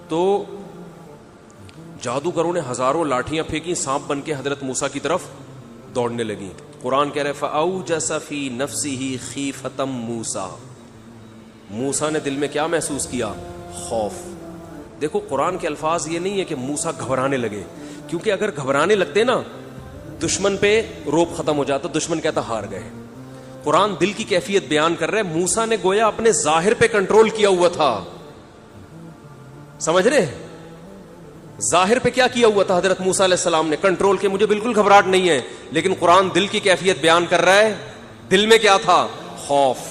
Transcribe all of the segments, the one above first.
تو جادوگروں نے ہزاروں لاٹھیاں پھینکی, سانپ بن کے حضرت موسیٰ کی طرف دوڑنے لگی. قرآن کہہ رہے فَأَوْجَسَ فِي نَفْسِهِ خِیفَةً مُوسیٰ, موسیٰ نے دل میں کیا محسوس کیا؟ خوف. دیکھو قرآن کے الفاظ یہ نہیں ہے کہ موسیٰ گھبرانے لگے, کیونکہ اگر گھبرانے لگتے نا دشمن پہ روب ختم ہو جاتا, دشمن کہتا ہار گئے. قرآن دل کی کیفیت بیان کر رہے, موسیٰ نے گویا اپنے ظاہر پہ کنٹرول کیا ہوا تھا. سمجھ رہے, ظاہر پہ کیا کیا ہوا تھا حضرت موسیٰ علیہ السلام نے؟ کنٹرول کے, مجھے بالکل گھبراہٹ نہیں ہے. لیکن قرآن دل کی کیفیت بیان کر رہا ہے, دل میں کیا تھا؟ خوف.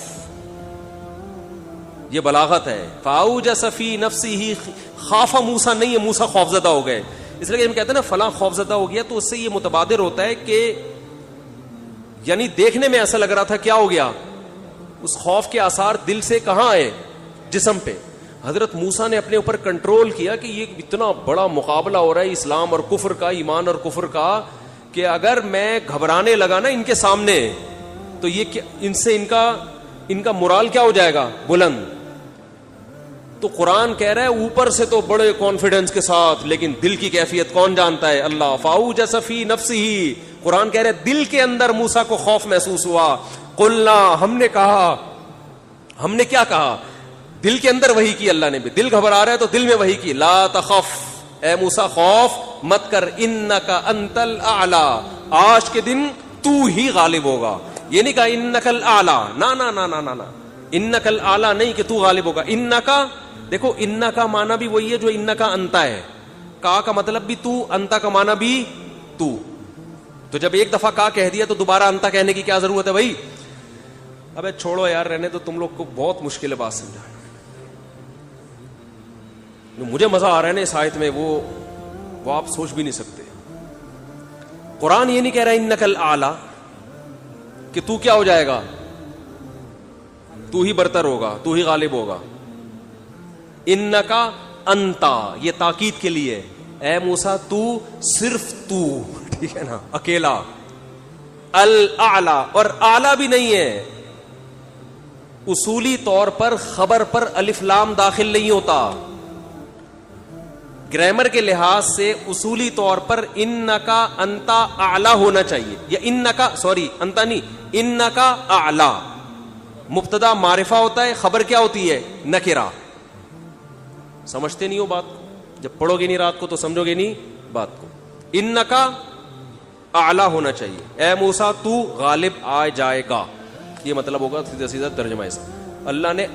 یہ بلاغت ہے. فَأَوْجَسَ فِي نَفْسِهِ, خَافَ موسیٰ نہیں ہے, موسیٰ خوفزدہ ہو گئے. اس لیے ہم کہتے ہیں نا فلاں خوفزدہ ہو گیا, تو اس سے یہ متبادر ہوتا ہے کہ یعنی دیکھنے میں ایسا لگ رہا تھا کیا ہو گیا, اس خوف کے آثار دل سے کہاں آئے؟ جسم پہ. حضرت موسیٰ نے اپنے اوپر کنٹرول کیا کہ یہ اتنا بڑا مقابلہ ہو رہا ہے اسلام اور کفر کا, ایمان اور کفر کا, کہ اگر میں گھبرانے لگا نا ان کے سامنے تو یہ ان سے ان کا مرال کیا ہو جائے گا؟ بلند. تو قرآن کہہ رہا ہے اوپر سے تو بڑے کانفیڈنس کے ساتھ, لیکن دل کی کیفیت کون جانتا ہے؟ اللہ. فَأَوْجَسَ فِي نَفْسِهِ, قرآن کہہ رہے ہے دل کے اندر موسیٰ کو خوف محسوس ہوا. قُلْنَا, ہم نے کہا, ہم نے کیا کہا؟ دل کے اندر وحی کی اللہ نے بھی. دل گھبرا رہا ہے تو دل میں وحی کی, لا تخف, اے موسیٰ خوف مت کر, انکا انت الاعلی, آج کے دن تو ہی غالب ہوگا. یہ نہیں کہا انکا الاعلی, نا نا نا نا نا, انکا الاعلی نہیں کہ تو غالب ہوگا. انکا, دیکھو انکا معنی بھی وہی ہے جو انکا انتا ہے. کا مطلب بھی تو, انتا کا معنی بھی تو. تو جب ایک دفعہ کا کہہ دیا تو دوبارہ انتا کہنے کی کیا ضرورت ہے بھائی؟ ابے چھوڑو یار, رہنے تو, تم لوگ کو بہت مشکل ہے بات سمجھانا. مجھے مزہ آ رہا ہے نا اس آیت میں, وہ آپ سوچ بھی نہیں سکتے. قرآن یہ نہیں کہہ رہا انک الاعلی کہ تو کیا ہو جائے گا, تو ہی برتر ہوگا, تو ہی غالب ہوگا. انکا انتا, یہ تاکید کے لیے, اے موسیٰ تو, صرف تو, ٹھیک ہے نا, اکیلا. الاعلی, اور اعلی بھی نہیں ہے. اصولی طور پر خبر پر الف لام داخل نہیں ہوتا. گرامر کے لحاظ سے اصولی طور پر انکا انتا اعلی ہونا چاہیے, یا انکا, سوری انتا نہیں, انکا اعلی. مبتدا معرفہ ہوتا ہے, خبر کیا ہوتی ہے؟ نکرہ. سمجھتے نہیں ہو بات کو, جب پڑھو گے نہیں رات کو تو سمجھو گے نہیں بات کو. انکا اعلی ہونا چاہیے, اے موسیٰ تو غالب آ جائے گا, یہ مطلب ہوگا سیدھا سیدھا ترجمہ اس. اللہ نے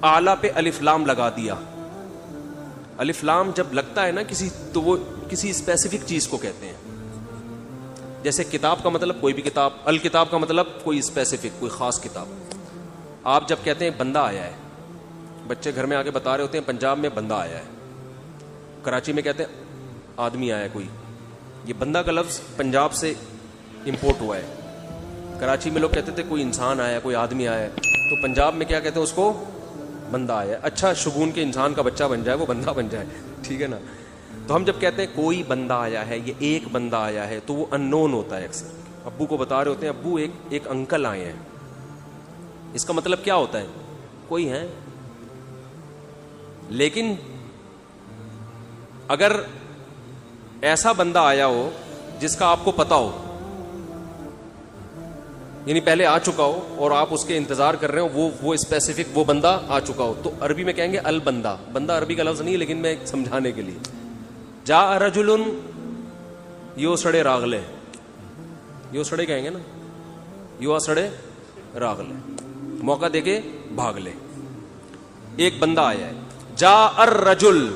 اعلی پہ الف لام لگا دیا. الف لام جب لگتا ہے نا کسی, تو وہ کسی اسپیسیفک چیز کو کہتے ہیں. جیسے کتاب کا مطلب کوئی بھی کتاب, الکتاب کا مطلب کوئی اسپیسیفک, کوئی خاص کتاب. آپ جب کہتے ہیں بندہ آیا ہے, بچے گھر میں آ کے بتا رہے ہوتے ہیں پنجاب میں بندہ آیا ہے, کراچی میں کہتے ہیں آدمی آیا ہے کوئی. یہ بندہ کا لفظ پنجاب سے امپورٹ ہوا ہے. کراچی میں لوگ کہتے تھے کوئی انسان آیا ہے, کوئی آدمی آیا ہے, تو پنجاب میں کیا کہتے ہیں اس کو؟ بندہ آیا ہے. اچھا شگون کے انسان کا بچہ بن جائے, وہ بندہ بن جائے, ٹھیک ہے نا. تو ہم جب کہتے ہیں کوئی بندہ آیا ہے, یہ ایک بندہ آیا ہے, تو وہ ان نون ہوتا ہے. اکثر ابو کو بتا رہے ہوتے ہیں ابو ایک انکل آئے ہیں, اس کا مطلب کیا ہوتا ہے؟ کوئی ہے. لیکن اگر ایسا بندہ آیا ہو جس کا آپ کو پتا ہو, یعنی پہلے آ چکا ہو اور آپ اس کے انتظار کر رہے ہو, وہ اسپیسیفک وہ بندہ آ چکا ہو, تو عربی میں کہیں گے البندہ. بندہ عربی کا لفظ نہیں, لیکن میں سمجھانے کے لیے, جا رجل یو سڑے راغلے, یو سڑے کہیں گے نا, یو سڑے راغلے, موقع دے کے بھاگ لے. ایک بندہ آیا ہے, جا الرجل,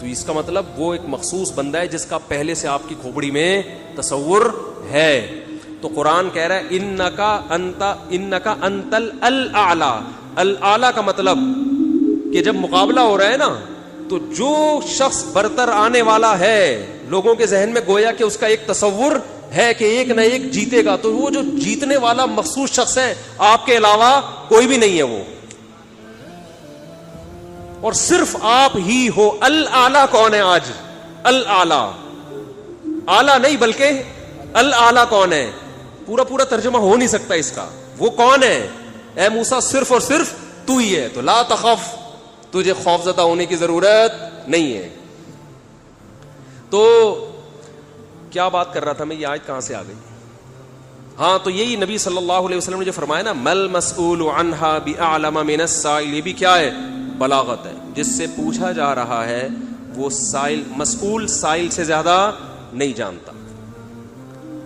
تو اس کا مطلب وہ ایک مخصوص بندہ ہے جس کا پہلے سے آپ کی کھوپڑی میں تصور ہے. تو قرآن کہہ رہا ہے انکا انت الاعلی. الاعلی کا مطلب کہ جب مقابلہ ہو رہا ہے نا, تو جو شخص برتر آنے والا ہے, لوگوں کے ذہن میں گویا کہ اس کا ایک تصور ہے کہ ایک نہ ایک جیتے گا, تو وہ جو جیتنے والا مخصوص شخص ہے, آپ کے علاوہ کوئی بھی نہیں ہے وہ, اور صرف آپ ہی ہو. الاعلی کون ہے آج؟ الاعلی, اعلی نہیں بلکہ الاعلی کون ہے؟ پورا ترجمہ ہو نہیں سکتا اس کا. وہ کون ہے؟ اے موسیٰ صرف اور صرف تو ہی ہے. تو لا تخف, تجھے خوفزدہ ہونے کی ضرورت نہیں ہے. تو کیا بات کر رہا تھا میں, یہ آیت کہاں سے آ گئی؟ ہاں, تو یہی نبی صلی اللہ علیہ وسلم نے جو فرمایا نا, مل مسئول عنہا بأعلم من السائل, یہ بھی کیا ہے؟ بلاغت ہے. جس سے پوچھا جا رہا ہے وہ سائل, مسئول سائل سے زیادہ نہیں جانتا.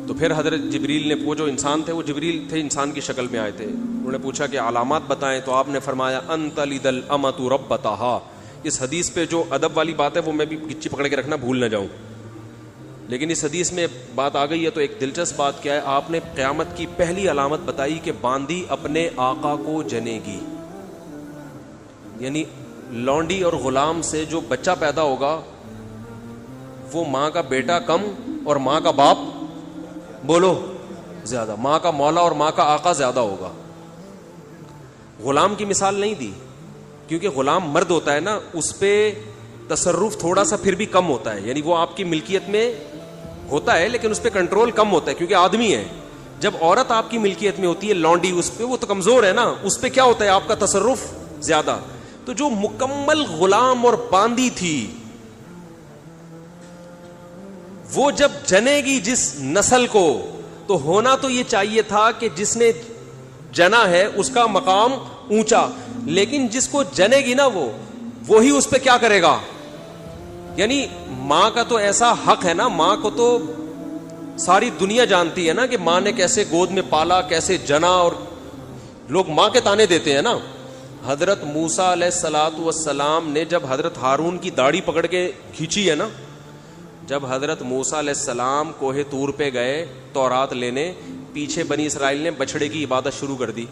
تو پھر حضرت جبریل نے, وہ جو انسان تھے, وہ جبریل تھے, انسان کی شکل میں آئے تھے, انہوں نے پوچھا کہ علامات بتائیں, تو آپ نے فرمایا انت لد الامۃ ربتہا. اس حدیث پہ جو ادب والی بات ہے وہ میں بھی گچی پکڑ کے رکھنا بھول نہ جاؤں, لیکن اس حدیث میں بات آ گئی ہے. تو ایک دلچسپ بات کیا ہے, آپ نے قیامت کی پہلی علامت بتائی کہ باندی اپنے آقا کو جنے گی. یعنی لونڈی اور غلام سے جو بچہ پیدا ہوگا وہ ماں کا بیٹا کم اور ماں کا باپ بولو زیادہ, ماں کا مولا اور ماں کا آقا زیادہ ہوگا. غلام کی مثال نہیں دی کیونکہ غلام مرد ہوتا ہے نا, اس پہ تصرف تھوڑا سا پھر بھی کم ہوتا ہے, یعنی وہ آپ کی ملکیت میں ہوتا ہے لیکن اس پہ کنٹرول کم ہوتا ہے کیونکہ آدمی ہے. جب عورت آپ کی ملکیت میں ہوتی ہے, لونڈی, اس پہ وہ تو کمزور ہے نا, اس پہ کیا ہوتا ہے آپ کا تصرف زیادہ. تو جو مکمل غلام اور باندی تھی وہ جب جنے گی جس نسل کو, تو ہونا تو یہ چاہیے تھا کہ جس نے جنا ہے اس کا مقام اونچا, لیکن جس کو جنے گی نا وہی اس پہ کیا کرے گا. یعنی ماں کا تو ایسا حق ہے نا, ماں کو تو ساری دنیا جانتی ہے نا کہ ماں نے کیسے گود میں پالا, کیسے جنا, اور لوگ ماں کے تانے دیتے ہیں نا. حضرت موسیٰ علیہ الصلوۃ والسلام نے جب حضرت ہارون کی داڑھی پکڑ کے کھینچی ہے نا, جب حضرت موسیٰ علیہ السلام کوہ طور پہ گئے تورات لینے, پیچھے بنی اسرائیل نے بچڑے کی عبادت شروع کر دی.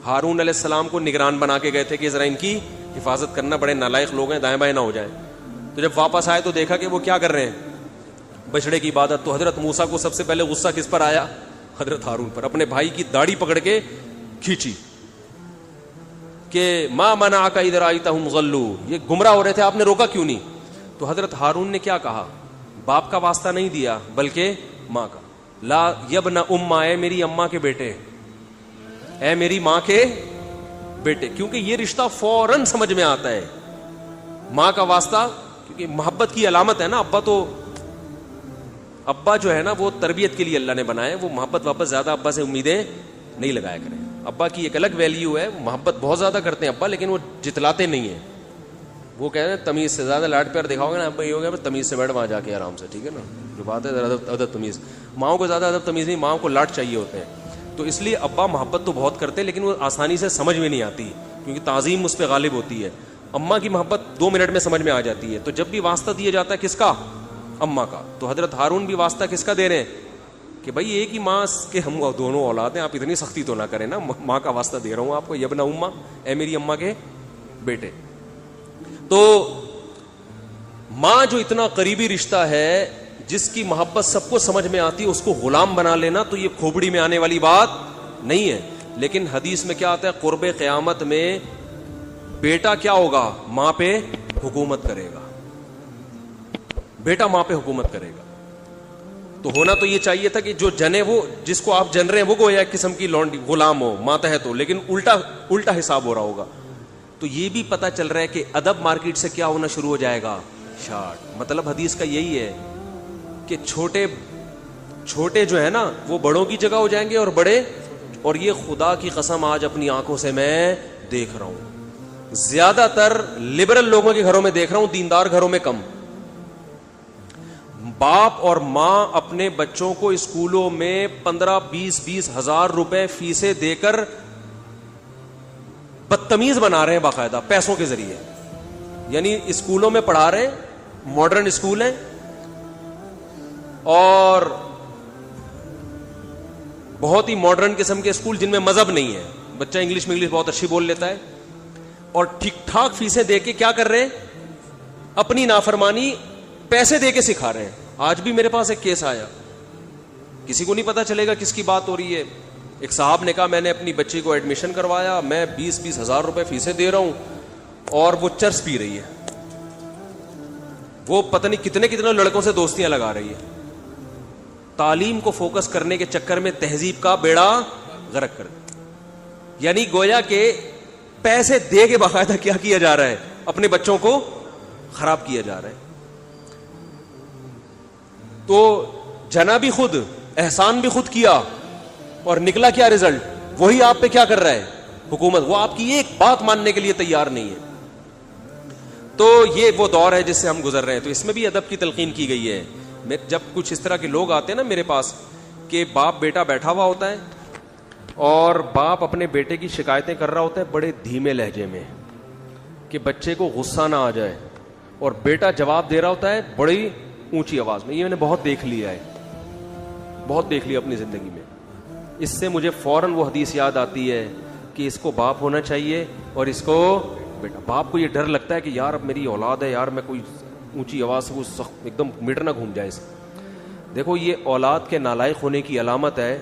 ہارون علیہ السلام کو نگران بنا کے گئے تھے کہ ذرا ان کی حفاظت کرنا, بڑے نالائق لوگ ہیں, دائیں بائیں نہ ہو جائیں. تو جب واپس آئے تو دیکھا کہ وہ کیا کر رہے ہیں, بچڑے کی عبادت. تو حضرت موسیٰ کو سب سے پہلے غصہ کس پر آیا؟ حضرت ہارون پر. اپنے بھائی کی داڑھی پکڑ کے کھینچی کہ ما منعک اذ رأیتہم ضلوا, یہ گمراہ ہو رہے تھے, آپ نے روکا کیوں نہیں؟ تو حضرت ہارون نے کیا کہا, باپ کا واسطہ نہیں دیا بلکہ ماں کا. لا یبن اماں, اے میری اماں کے بیٹے, اے میری ماں کے بیٹے, کیونکہ یہ رشتہ فوراً سمجھ میں آتا ہے. ماں کا واسطہ کیونکہ محبت کی علامت ہے نا. ابا جو ہے نا وہ تربیت کے لیے اللہ نے بنایا, وہ محبت واپس زیادہ ابا سے امیدیں نہیں لگایا کریں. ابا کی ایک الگ ویلیو ہے, محبت بہت زیادہ کرتے ہیں ابا, لیکن وہ جتلاتے نہیں ہیں. وہ کہہ رہے ہیں تمیز سے زیادہ لاڈ پیار دکھاؤ گے نا ابا, یہ ہو گیا تمیز سے بیٹھ وہاں جا کے آرام سے, ٹھیک ہے نا, جو بات ہے ادب تمیز. ماؤں کو زیادہ ادب تمیز نہیں, ماؤں کو لاڈ چاہیے ہوتے ہیں. تو اس لیے ابا محبت تو بہت کرتے لیکن وہ آسانی سے سمجھ میں نہیں آتی کیونکہ تعظیم اس پہ غالب ہوتی ہے. اماں کی محبت 2 منٹ میں سمجھ میں آ جاتی ہے. تو جب بھی واسطہ دیا جاتا ہے کس کا؟ اماں کا. تو حضرت ہارون بھی واسطہ کس کا دے رہے ہیں کہ بھائی ایک ہی ماں کے ہم دونوں اولاد ہیں, آپ اتنی سختی تو نہ کریں نا, ماں کا واسطہ دے رہا ہوں آپ کو, یبن اماں, اے میری اماں کے بیٹے. تو ماں جو اتنا قریبی رشتہ ہے, جس کی محبت سب کو سمجھ میں آتی ہے, اس کو غلام بنا لینا تو یہ کھوپڑی میں آنے والی بات نہیں ہے. لیکن حدیث میں کیا آتا ہے, قرب قیامت میں بیٹا کیا ہوگا, ماں پہ حکومت کرے گا, بیٹا ماں پہ حکومت کرے گا. تو ہونا تو یہ چاہیے تھا کہ جو جنے, وہ جس کو آپ جن رہے ہیں وہ گویا ایک قسم کی لونڈی غلام ہو, ماتحت ہو, لیکن الٹا حساب ہو رہا ہوگا. تو یہ بھی پتا چل رہا ہے کہ ادب مارکیٹ سے کیا ہونا شروع ہو جائے گا, شارٹ. مطلب حدیث کا یہی ہے کہ چھوٹے جو ہے نا وہ بڑوں کی جگہ ہو جائیں گے اور بڑے, اور یہ خدا کی قسم آج اپنی آنکھوں سے میں دیکھ رہا ہوں, زیادہ تر لبرل لوگوں کے گھروں میں دیکھ رہا ہوں, دیندار گھروں میں کم. باپ اور ماں اپنے بچوں کو اسکولوں میں 15-20 ہزار روپے فیسیں دے کر بدتمیز بنا رہے ہیں باقاعدہ پیسوں کے ذریعے. یعنی اسکولوں میں پڑھا رہے ہیں, ماڈرن اسکول ہیں, اور بہت ہی ماڈرن قسم کے اسکول جن میں مذہب نہیں ہے, بچہ انگلش بہت اچھی بول لیتا ہے, اور ٹھیک ٹھاک فیسیں دے کے کیا کر رہے ہیں, اپنی نافرمانی پیسے دے کے سکھا رہے ہیں. آج بھی میرے پاس ایک کیس آیا, کسی کو نہیں پتا چلے گا کس کی بات ہو رہی ہے. ایک صاحب نے کہا میں نے اپنی بچی کو ایڈمیشن کروایا, میں 20 ہزار روپے فیسیں دے رہا ہوں, اور وہ چرس پی رہی ہے, وہ پتہ نہیں کتنے لڑکوں سے دوستیاں لگا رہی ہے. تعلیم کو فوکس کرنے کے چکر میں تہذیب کا بیڑا غرق کر دیا. یعنی گویا کہ پیسے دے کے باقاعدہ کیا جا رہا ہے, اپنے بچوں کو خراب کیا جا رہا ہے. تو جنا بھی خود, احسان بھی خود کیا, اور نکلا کیا رزلٹ؟ وہی آپ پہ کیا کر رہا ہے حکومت, وہ آپ کی ایک بات ماننے کے لیے تیار نہیں ہے. تو یہ وہ دور ہے جس سے ہم گزر رہے ہیں. تو اس میں بھی ادب کی تلقین کی گئی ہے. جب کچھ اس طرح کے لوگ آتے ہیں نا میرے پاس, کہ باپ بیٹا بیٹھا ہوا ہوتا ہے اور باپ اپنے بیٹے کی شکایتیں کر رہا ہوتا ہے بڑے دھیمے لہجے میں کہ بچے کو غصہ نہ آ جائے, اور بیٹا جواب دے رہا ہوتا ہے بڑی اونچی آواز میں. یہ میں نے بہت دیکھ لیا ہے, بہت دیکھ لیا اپنی زندگی میں. اس سے مجھے فوراً وہ حدیث یاد آتی ہے کہ اس کو باپ ہونا چاہیے اور اس کو بیٹا. باپ کو یہ ڈر لگتا ہے کہ یار اب میری اولاد ہے, یار میں کوئی اونچی آواز سے سخت ایک دم میٹر نہ گھوم جائے. دیکھو یہ اولاد کے نالائق ہونے کی علامت ہے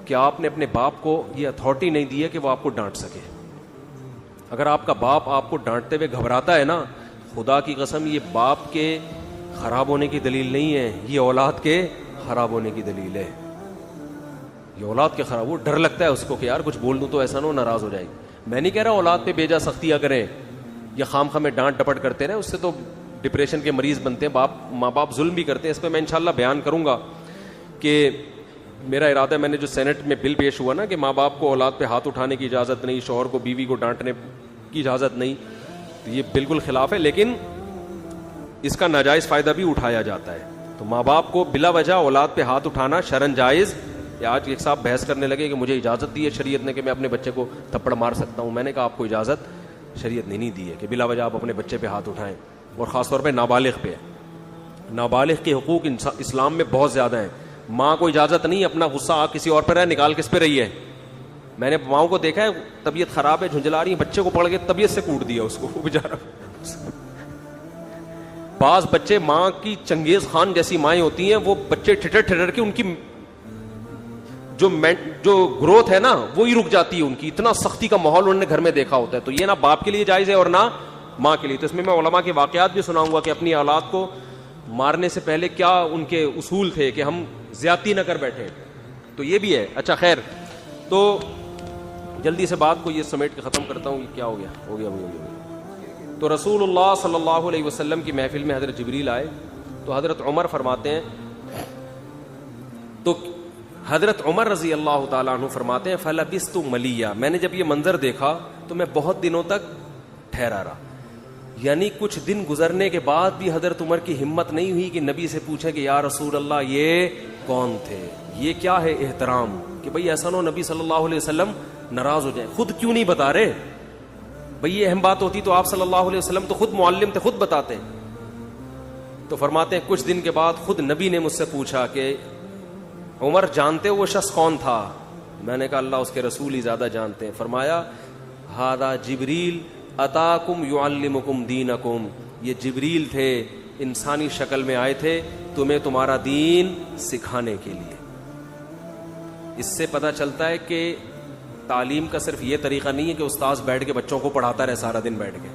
کہ آپ نے اپنے باپ کو یہ اتھارٹی نہیں دی ہے کہ وہ آپ کو ڈانٹ سکے. اگر آپ کا باپ آپ کو ڈانٹتے ہوئے گھبراتا ہے نا, خدا کی قسم یہ باپ کے خراب ہونے کی دلیل نہیں ہے, یہ اولاد کے خراب ہونے کی دلیل ہے. یہ اولاد کے خراب, وہ ڈر لگتا ہے اس کو کہ یار کچھ بول دوں تو ایسا نہ ہو ناراض ہو جائے گی. میں نہیں کہہ رہا اولاد پہ بیجا سختیاں کریں یا خام خامے ڈانٹ ڈپٹ کرتے رہے, اس سے تو ڈپریشن کے مریض بنتے ہیں. ماں باپ ظلم بھی کرتے ہیں. اس پہ میں انشاءاللہ بیان کروں گا کہ میرا ارادہ ہے, میں نے جو سینٹ میں بل پیش ہوا نا کہ ماں باپ کو اولاد پہ ہاتھ اٹھانے کی اجازت نہیں, شوہر کو بیوی کو ڈانٹنے کی اجازت نہیں, تو یہ بالکل خلاف ہے. لیکن اس کا ناجائز فائدہ بھی اٹھایا جاتا ہے. تو ماں باپ کو بلا وجہ اولاد پہ ہاتھ اٹھانا شرعن جائز. آج ایک صاحب بحث کرنے لگے کہ مجھے اجازت دی ہے شریعت نے کہ میں اپنے بچے کو تھپڑ مار سکتا ہوں. میں نے کہا آپ کو اجازت شریعت نے نہیں دی ہے کہ بلا وجہ آپ اپنے بچے پہ ہاتھ اٹھائیں, اور خاص طور پہ نابالغ پہ. نابالغ کے حقوق اسلام میں بہت زیادہ ہیں. ماں کو اجازت نہیں اپنا غصہ آپ کسی اور پہ رہے نکال کس پہ رہی ہے. میں نے ماؤں کو دیکھا ہے طبیعت خراب ہے جھنجلا رہی ہے, بچے کو پکڑ کے طبیعت سے کوٹ دیا اس کو, وہ بیچارہ. بعض بچے ماں کی چنگیز خان جیسی مائیں ہوتی ہیں, وہ بچے ٹھٹر ٹھٹر کے ان کی جو گروتھ ہے نا وہی رک جاتی ہے ان کی. اتنا سختی کا ماحول انہوں نے گھر میں دیکھا ہوتا ہے. تو یہ نہ باپ کے لیے جائز ہے اور نہ ماں کے لیے. تو اس میں علماء کے واقعات بھی سناؤں گا کہ اپنی اولاد کو مارنے سے پہلے کیا ان کے اصول تھے کہ ہم زیادتی نہ کر بیٹھے. تو یہ بھی ہے. اچھا خیر, تو جلدی سے بات کو یہ سمیٹ کے ختم کرتا ہوں. یہ کیا ہو گیا. تو رسول اللہ صلی اللہ علیہ وسلم کی محفل میں حضرت جبریل آئے. تو حضرت عمر فرماتے ہیں, تو حضرت عمر رضی اللہ تعالیٰ عنہ فرماتے ہیں فلبثت ملیہ, میں نے جب یہ منظر دیکھا تو میں بہت دنوں تک ٹھہرا رہا. یعنی کچھ دن گزرنے کے بعد بھی حضرت عمر کی ہمت نہیں ہوئی کہ نبی سے پوچھیں کہ یا رسول اللہ یہ کون تھے, یہ کیا ہے احترام, کہ بھئی ایسا نہ ہو نبی صلی اللہ علیہ وسلم ناراض ہو جائیں. خود کیوں نہیں بتا رہے بھئی, یہ اہم بات ہوتی تو آپ صلی اللہ علیہ وسلم تو خود معلم تھے, خود بتاتے. تو فرماتے ہیں کچھ دن کے بعد خود نبی نے مجھ سے پوچھا کہ عمر جانتے ہو وہ شخص کون تھا؟ میں نے کہا اللہ اس کے رسول ہی زیادہ جانتے ہیں. فرمایا ہذا جبریل اتاکم یعلمکم دینکم, یہ جبریل تھے انسانی شکل میں آئے تھے تمہیں تمہارا دین سکھانے کے لیے. اس سے پتہ چلتا ہے کہ تعلیم کا صرف یہ طریقہ نہیں ہے کہ استاذ بیٹھ کے بچوں کو پڑھاتا رہے سارا دن بیٹھ کے.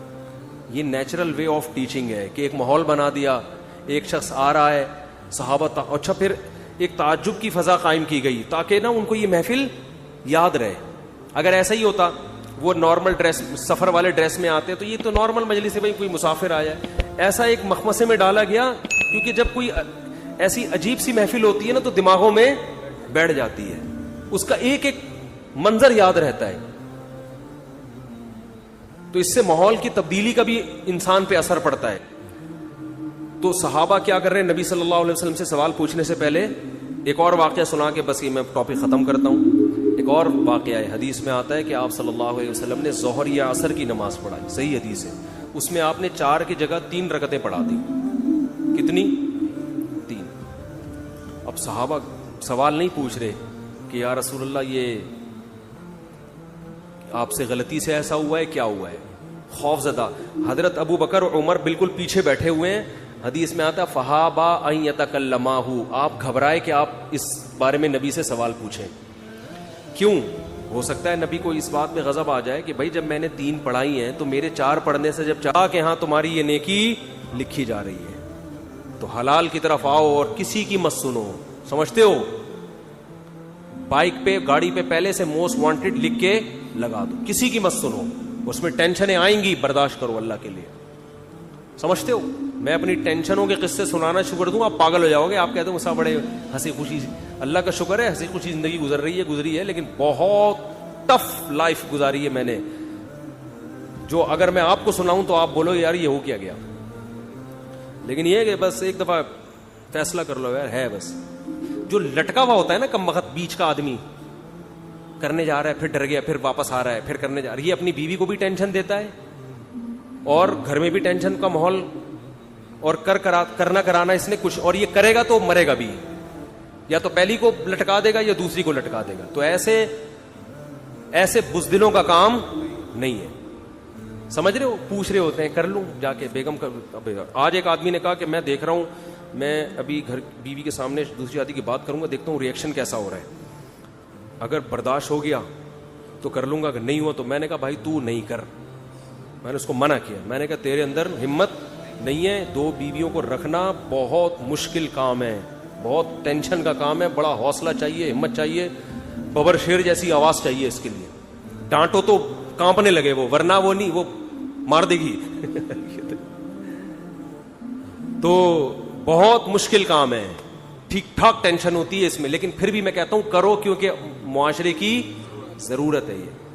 یہ نیچرل وے آف ٹیچنگ ہے کہ ایک ماحول بنا دیا, ایک شخص آ رہا ہے, صحابہ اچھا پھر ایک تعجب کی فضا قائم کی گئی تاکہ نا ان کو یہ محفل یاد رہے. اگر ایسا ہی ہوتا وہ نارمل ڈریس سفر والے ڈریس میں آتے تو یہ تو نارمل مجلس ہے, بھائی کوئی مسافر آیا ہے. ایسا ایک مخمسے میں ڈالا گیا کیونکہ جب کوئی ایسی عجیب سی محفل ہوتی ہے نا تو دماغوں میں بیٹھ جاتی ہے, اس کا ایک ایک منظر یاد رہتا ہے. تو اس سے ماحول کی تبدیلی کا بھی انسان پہ اثر پڑتا ہے. تو صحابہ کیا کر رہے ہیں, نبی صلی اللہ علیہ وسلم سے سوال پوچھنے سے پہلے ایک اور واقعہ سنا کے بس یہ میں ٹاپک ختم کرتا ہوں. ایک اور واقعہ ہے, حدیث میں آتا ہے کہ آپ صلی اللہ علیہ وسلم نے ظہر یا عصر کی نماز پڑھائی, صحیح حدیث ہے. اس میں آپ نے 4 کی جگہ 3 رکعتیں پڑھا دی. کتنی؟ 3. اب صحابہ سوال نہیں پوچھ رہے کہ یا رسول اللہ یہ آپ سے غلطی سے ایسا ہوا ہے, کیا ہوا ہے, خوف زدہ. حضرت ابو بکر اور عمر بالکل پیچھے بیٹھے ہوئے ہیں. حدیث میں آتا فہابا ان یتکلما, آپ گھبرائے کہ آپ اس بارے میں نبی سے سوال پوچھیں. کیوں؟ ہو سکتا ہے نبی کو اس بات میں غضب آ جائے کہ بھائی جب میں نے 3 پڑھائی ہیں تو میرے 4 پڑھنے سے جب چاہا کہ ہاں تمہاری یہ نیکی لکھی جا رہی ہے تو حلال کی طرف آؤ اور کسی کی مت سنو. سمجھتے ہو, بائک پہ گاڑی پہ پہلے سے موسٹ وانٹیڈ لکھ کے لگا دو, کسی کی مت سنو, اس میں ٹینشنیں آئیں گی, برداشت کرو اللہ کے لیے. سمجھتے ہو؟ میں اپنی ٹینشنوں کے قصے سنانا شروع کر دوں آپ پاگل ہو جاؤ گے. آپ کہتے ہو مسا بڑے ہنسی خوشی, اللہ کا شکر ہے ہنسی خوشی زندگی گزری ہے, لیکن بہت ٹف لائف گزاری ہے میں نے, جو اگر میں آپ کو سناؤں تو آپ بولو یار یہ ہو کیا گیا. لیکن یہ کہ بس ایک دفعہ فیصلہ کر لو یار, ہے بس. جو لٹکا ہوا ہوتا ہے نا کم وقت بیچ کا آدمی, کرنے جا رہا ہے پھر ڈر گیا, پھر واپس آ رہا ہے, پھر کرنے جا رہا ہے, یہ اپنی بیوی کو بھی ٹینشن دیتا ہے اور گھر میں بھی ٹینشن کا ماحول, اور کرنا کرانا اس نے کچھ, اور یہ کرے گا تو مرے گا بھی, یا تو پہلی کو لٹکا دے گا یا دوسری کو لٹکا دے گا. تو ایسے بزدلوں کا کام نہیں ہے. سمجھ رہے ہو؟ پوچھ رہے ہوتے ہیں کر لوں جا کے بیگم کر. آج ایک آدمی نے کہا کہ میں دیکھ رہا ہوں, میں ابھی گھر بیوی کے سامنے دوسری شادی کی بات کروں گا, دیکھتا ہوں ریئیکشن کیسا ہو رہا ہے, اگر برداشت ہو گیا تو کر لوں گا, اگر نہیں ہوا تو. میں نے کہا بھائی تو نہیں کر, میں نے اس کو منع کیا. میں نے کہا تیرے اندر ہمت نہیں ہے, 2 بیویوں کو رکھنا بہت مشکل کام ہے, بہت ٹینشن کا کام ہے, بڑا حوصلہ چاہیے, ہمت چاہیے, ببر شیر جیسی آواز چاہیے اس کے لیے. ڈانٹو تو کانپنے لگے وہ, ورنہ وہ نہیں, وہ مار دے گی. تو بہت مشکل کام ہے, ٹھیک ٹھاک ٹینشن ہوتی ہے اس میں, لیکن پھر بھی میں کہتا ہوں کرو, کیونکہ معاشرے کی ضرورت ہے یہ.